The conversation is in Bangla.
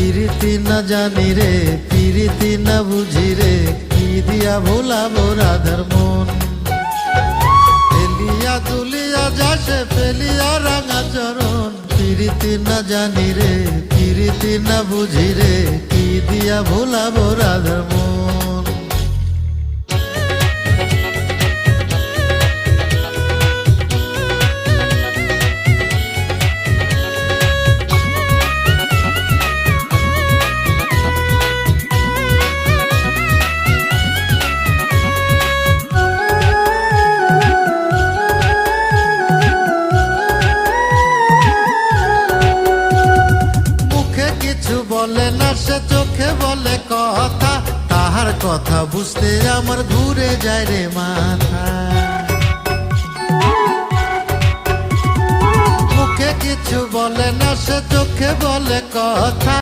পিরিতি না জানি রে, পিরিতি না বুঝি রে, কি দিয়া ভোলাবো রাধার মন। ফেলিয়া তুলিয়া যাসে ফেলিয়া রাঙা চরণ, পিরিতি না জানি রে, পিরিতি না বুঝি রে, কি দিয়া ভোলাবো রাধার মন। বলে না সে চোখে বলে কথা, তাহার কথা বুঝতে আমার ঘুরে যায় রে মাথা। মুখে কিছু বলে না সে চোখে বলে কথা,